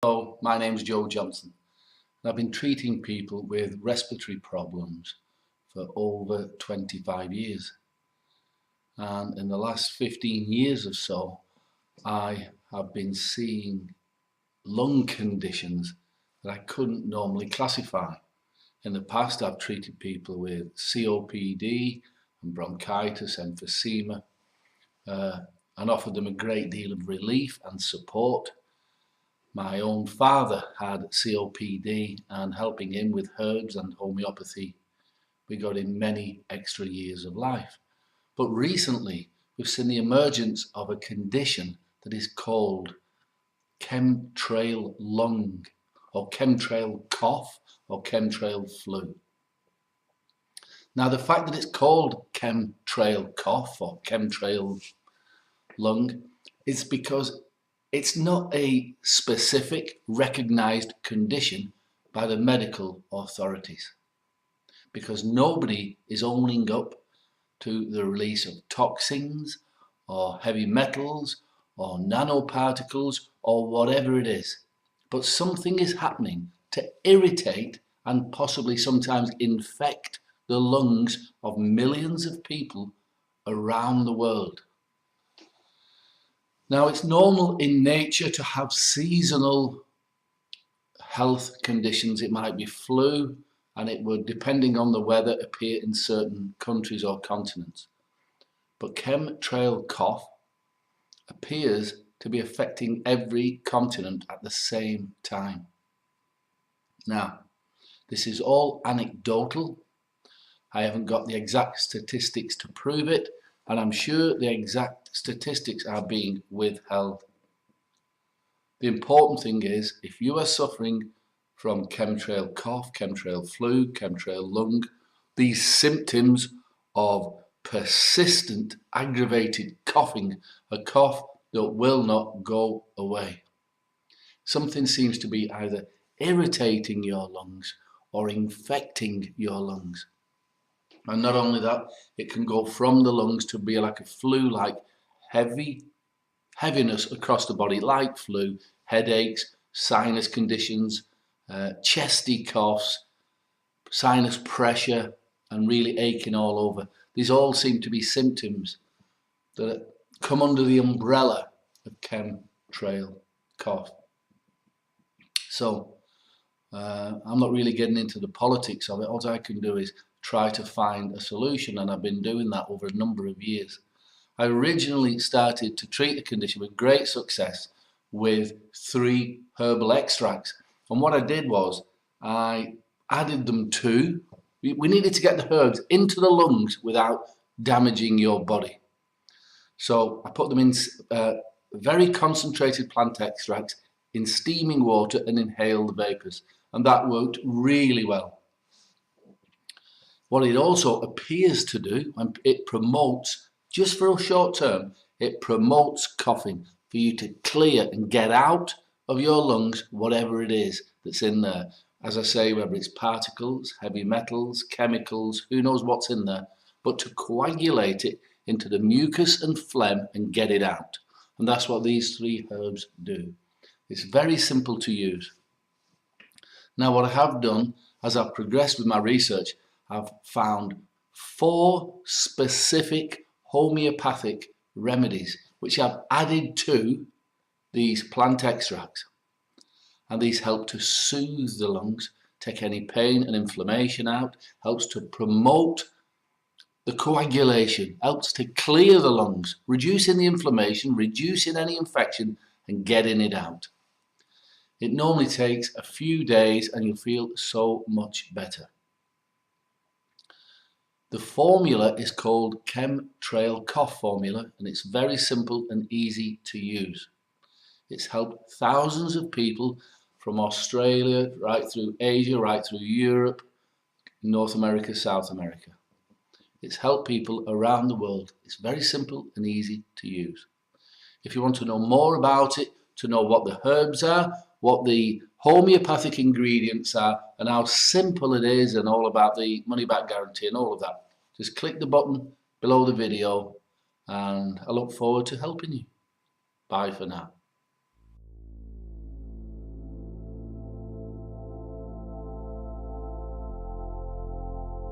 Hello, my name's Joe Johnson. I've been treating people with respiratory problems for over 25 years. And in the last 15 years or so, I have been seeing lung conditions that I couldn't normally classify. In the past, I've treated people with COPD and bronchitis, emphysema, and offered them a great deal of relief and support. My own father had COPD, and helping him with herbs and homeopathy, we got him many extra years of life. But recently, we've seen the emergence of a condition that is called chemtrail lung, or chemtrail cough, or chemtrail flu. Now, the fact that it's called chemtrail cough or chemtrail lung is because it's not a specific recognized condition by the medical authorities, because nobody is owning up to the release of toxins or heavy metals or nanoparticles or whatever it is. But something is happening to irritate and possibly sometimes infect the lungs of millions of people around the world. Now, it's normal in nature to have seasonal health conditions. It might be flu, and it would, depending on the weather, appear in certain countries or continents. But chemtrail cough appears to be affecting every continent at the same time. Now, this is all anecdotal. I haven't got the exact statistics to prove it, and I'm sure the exact statistics are being withheld. The important thing is, if you are suffering from chemtrail cough, chemtrail flu, chemtrail lung, these symptoms of persistent aggravated coughing, a cough that will not go away. Something seems to be either irritating your lungs or infecting your lungs. And not only that, it can go from the lungs to be like a flu-like heaviness across the body, like flu, headaches, sinus conditions, chesty coughs, sinus pressure, and really aching all over. These all seem to be symptoms that come under the umbrella of chemtrail cough. So I'm not really getting into the politics of it. All I can do is try to find a solution, and I've been doing that over a number of years. I originally started to treat the condition with great success with 3 herbal extracts, and what I did was I added them to, we needed to get the herbs into the lungs without damaging your body. So I put them in very concentrated plant extracts in steaming water and inhaled the vapors, and that worked really well. What it also appears to do, and it promotes, just for a short term, it promotes coughing for you to clear and get out of your lungs whatever it is that's in there. As I say, whether it's particles, heavy metals, chemicals, who knows what's in there, but to coagulate it into the mucus and phlegm and get it out. And that's what these 3 herbs do. It's very simple to use. Now, what I have done as I've progressed with my research, I've found 4 specific homeopathic remedies which I've added to these plant extracts. And these help to soothe the lungs, take any pain and inflammation out, helps to promote the coagulation, helps to clear the lungs, reducing the inflammation, reducing any infection, and getting it out. It normally takes a few days and you'll feel so much better. The formula is called Chemtrail Cough Formula, and it's very simple and easy to use. It's helped thousands of people from Australia, right through Asia, right through Europe, North America, South America. It's helped people around the world. It's very simple and easy to use. If you want to know more about it, to know what the herbs are, what the homeopathic ingredients are, and how simple it is, and all about the money back guarantee and all of that, just click the button below the video, and I look forward to helping you. Bye for now.